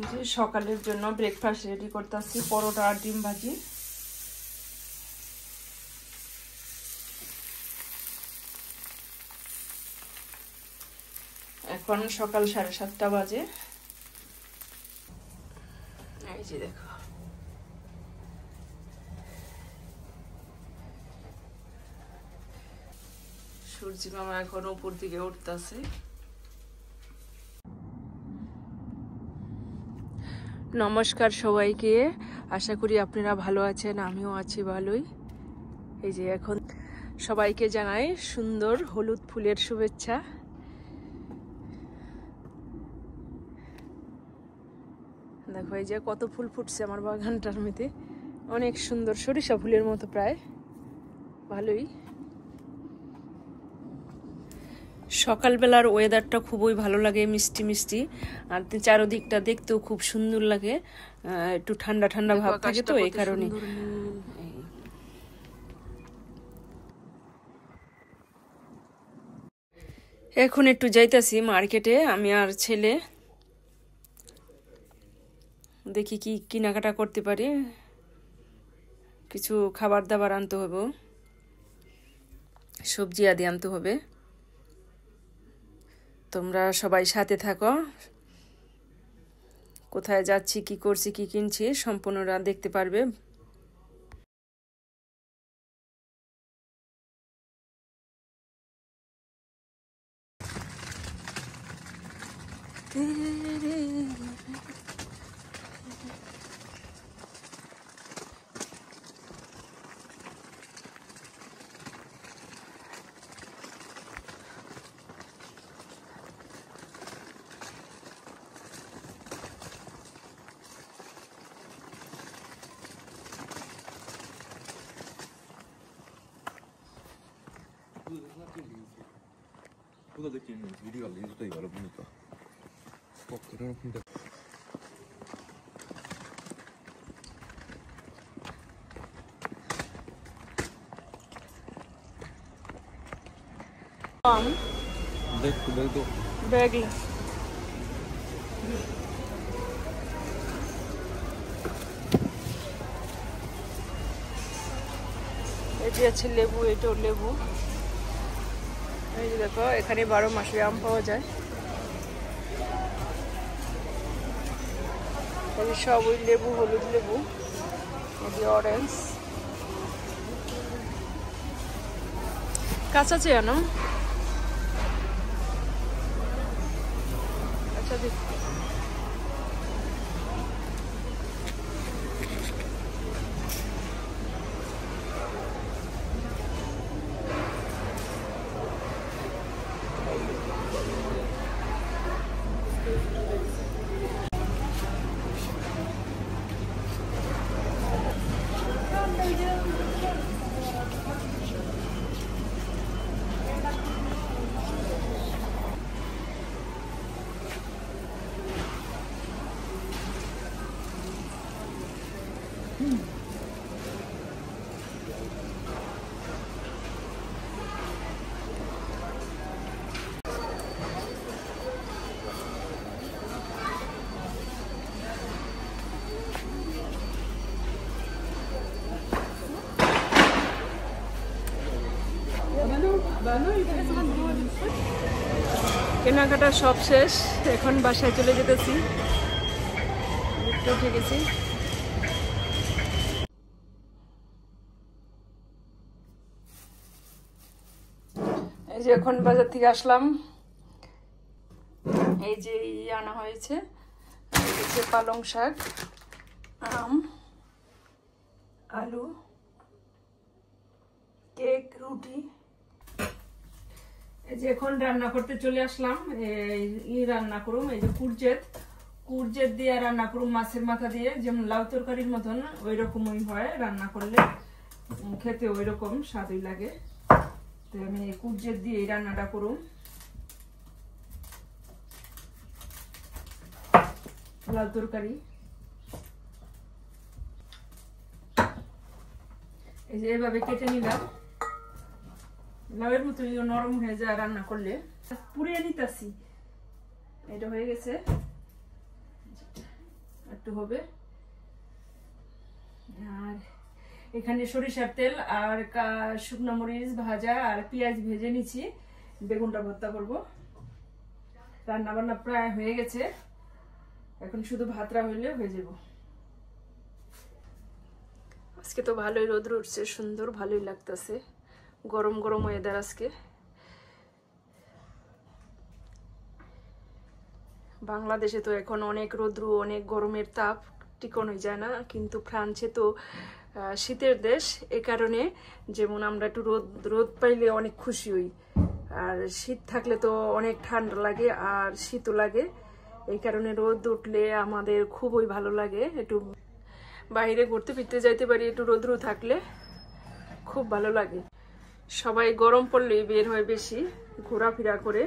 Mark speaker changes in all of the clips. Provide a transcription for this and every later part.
Speaker 1: যে সকালের জন্য ব্রেকফাস্ট রেডি করতেছি, পরোটা আর ডিম ভাজি। এখন সকাল 7:30 বাজে। এই যে দেখো, সূর্যি মামা এখন উপর দিকে উঠতেছে। নমস্কার সবাইকে, আশা করি আপনারা ভালো আছেন, আমিও আছি ভালোই। এই যে এখন সবাইকে জানাই সুন্দর হলুদ ফুলের শুভেচ্ছা। দেখো এই যে কত ফুল ফুটছে আমার বাগানটার মধ্যে, অনেক সুন্দর, সরিষা ফুলের মতো প্রায়, ভালোই। সকালবেলার ওয়েদারটা খুবই ভালো লাগে, মিষ্টি মিষ্টি, আর চারদিকটা দেখতেও খুব সুন্দর লাগে, একটু ঠান্ডা ঠান্ডা ভাব থাকে, তো এই কারণে। এখন একটু যাইতাছি মার্কেটে, আমি আর ছেলে, দেখি কি কেনাকাটা করতে পারি, কিছু খাবার দাবার আনতে হবে, সবজি আদি আনতে হবে। তোমরা সবাই সাথে থাকো, কোথায় যাচ্ছি, কি করছি, কি কিনছি, সম্পূর্ণরা দেখতে পারবে।
Speaker 2: Cosa che tiene il video all'inizio di la punta. Poco, non punta. Detto.
Speaker 1: Bagel. এটি আছে লেবু, এটাও লেবু। এই যে দেখো, এখানে 12 মাসের আম পাওয়া যায়। এই সব ওই লেবু, হলুদ লেবু, এটি অরেঞ্জ। কাঁচা চেয়ে আনো। আচ্ছা দেখ, কেনাকাটা সব শেষ, এখন বাসায় চলে যেতেছি, উঠে গেছি। এই যে এখন বাজার থেকে আসলাম, এই যে আনা হয়েছে, পালং শাক, আম, আলু, কেক, রুটি। এই যে এখন রান্না করতে চলে আসলাম, রান্না করুম, এই যে কুরজেত দিয়ে রান্না করুম, মাছের মাথা দিয়ে, যেমন লাউ তরকারির মতন ওই রকমই হয় রান্না করলে, খেতে ওই রকম স্বাদই লাগে। তো আমি কুরজেত দিয়ে এই রান্নাটা করুম। লাউ তরকারি, এই যে এভাবে কেটে নিলাম, লাউয়ের মতো নরম হয়ে যায় রান্না করলে। পুড়িয়ে নিতেছি, এটা হয়ে গেছে। একটু হবে। আর এখানে সরিষার তেল আর শুকনো মরিচ ভাজা আর পেঁয়াজ ভেজে নিচ্ছি, বেগুনটা ভর্তা করব। রান্না বান্না প্রায় হয়ে গেছে, এখন শুধু ভাতটা হইলে হয়ে যাব। আজকে তো ভালোই রোদ উঠছে, সুন্দর ভালোই লাগতেছে, গরম গরম ওয়েদার আজকে। বাংলাদেশে তো এখন অনেক রোদ্র, অনেক গরমের তাপ, টিকানো যায় না, কিন্তু ফ্রান্সে তো শীতের দেশ, এ কারণে যেমন আমরা একটু রোদ পাইলে অনেক খুশি হই, আর শীত থাকলে তো অনেক ঠান্ডা লাগে আর শীতও লাগে। এই কারণে রোদ উঠলে আমাদের খুবই ভালো লাগে, একটু বাইরে ঘুরতে ফিরতে যাইতে পারি, একটু রোদ্র থাকলে খুব ভালো লাগে। সবাই গরম পড়লেই বের হয় বেশি ঘোরাফেরা করে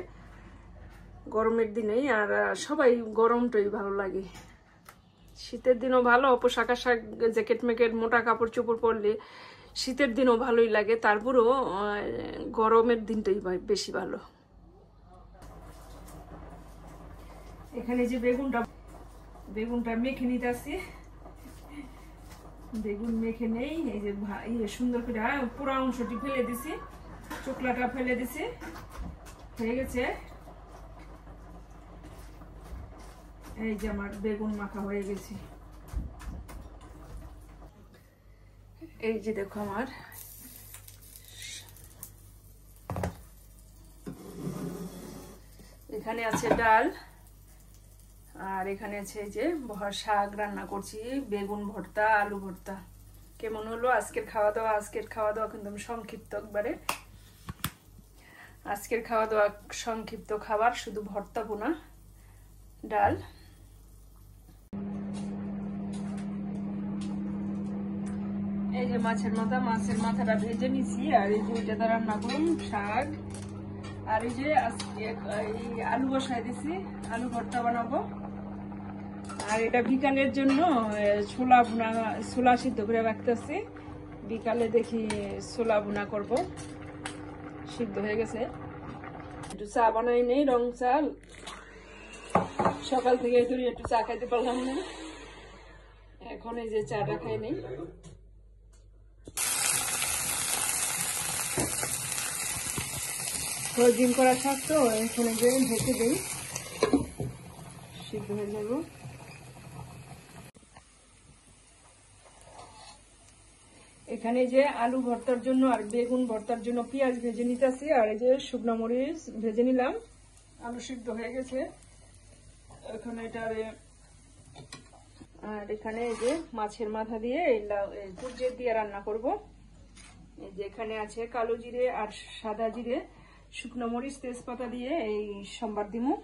Speaker 1: গরমের দিনেই, আর সবাই গরমটাই ভালো লাগে। শীতের দিনও ভালো, পোশাক আশাক জ্যাকেট ম্যাকেট মোটা কাপড় চোপড় পরলে শীতের দিনও ভালোই লাগে, তারপরও গরমের দিনটাই বেশি ভালো। এখানে যে বেগুনটা মেখে নিতেছি, বেগুন মেখে নেই। এই যে সুন্দর করে পুরো অংশটি ফেলে দিছি, চোকলাটা ফেলে দিছি, হয়ে গেছে। এই যে আমার বেগুন মাখা হয়ে গেছে। এই যে দেখো আমার এখানে আছে ডাল, আর এখানে আছে এই যে শাক রান্না করছি, বেগুন ভর্তা, আলু ভর্তা। কেমন হলো আজকের খাওয়া দাওয়া? আজকের খাওয়া দাওয়া কিন্তু সংক্ষিপ্ত একবারে, আজকের খাওয়া দাওয়া সংক্ষিপ্ত খাবার, শুধু ভর্তা বোনা ডাল। এই যে মাছের মাথাটা ভেজে নিছি, আর এই যে ওইটা রান্না করুন শাক, আর এই যে আলু বসাই দিছি, আলু ভর্তা বানাবো। আর এটা বিকালের জন্য ছোলা সিদ্ধ করে রাখতেছি, বিকালে দেখি ছোলা বোনা করব। সিদ্ধ হয়ে গেছে, একটু চা বানাই নেই, রং চাল, সকাল থেকে একটু চা খাইতে পারলাম না, এখন এই যে চাটা খাই নেই। ডিম করা শাক তো এখানে ঢেকে দিই, সিদ্ধ হয়ে যাব। এখানে যে আলু ভর্তার জন্য আর বেগুন ভর্তার জন্য পেঁয়াজ ভেজে নিতেছি, আর এই যে শুকনো মরিচ ভেজে নিলাম। আলু সিদ্ধ হয়ে গেছে এখানে এটারে। আর এখানে এই যে মাছের মাথা দিয়ে কুরজের দিয়ে রান্না করব। এই যে এখানে আছে কালো জিরে আর সাদা জিরে, শুকনো মরিচ তেজপাতা দিয়ে এই সম্বার দিমু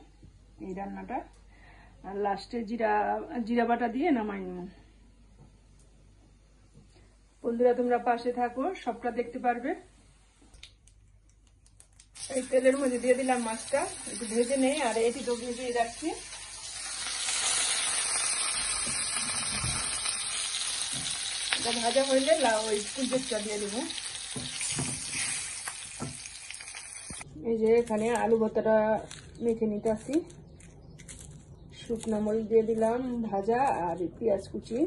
Speaker 1: এই রান্নাটা, আর লাস্টে জিরা বাটা দিয়ে নামাই নিব। বন্ধুরা তোমরা পাশে থাকো, সবটা দেখতে পারবে। এই তেলের মধ্যে দিয়ে দিলাম মাছটা, একটু ভেজে নেই, আর এটি তো ভেজে রাখছি। এটা ভাজা হইলে ওই কুলজেটটা দিয়ে দেবো। এই যে এখানে আলু ভর্তাটা মেখে নিতে আসি, শুকনো মরিচ দিয়ে দিলাম ভাজা, আর পেঁয়াজ কুচি,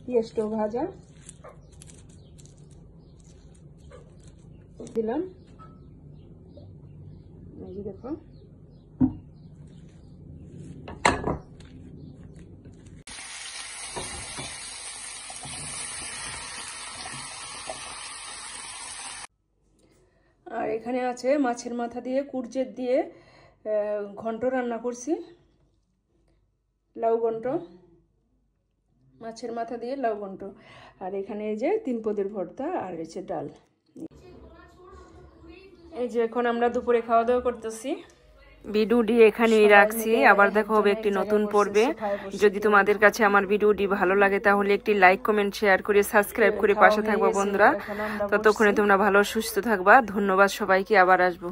Speaker 1: পেঁয়াজটাও ভাজা দিলাম। এই যে দেখো আর এখানে আছে মাছের মাথা দিয়ে কুরজের দিয়ে ঘন্ট রান্না করছি, লাউ ঘন্ট, মাছের মাথা দিয়ে লাউ ঘন্ট। আর এখানে এই যে 3 পদের ভর্তা, আর হচ্ছে ডাল। এই যে এখন আমরা দুপুরে খাওয়া দাওয়া করতেছি। ভিডিওটি এখানেই রাখছি, আবার দেখা হবে একটি নতুন পর্বে। যদি তোমাদের কাছে আমার ভিডিওটি ভালো লাগে তাহলে একটি লাইক কমেন্ট শেয়ার করে সাবস্ক্রাইব করে পাশে থাকবা বন্ধুরা। ততক্ষণে তোমরা ভালো সুস্থ থাকবা। ধন্যবাদ সবাইকে, আবার আসবো।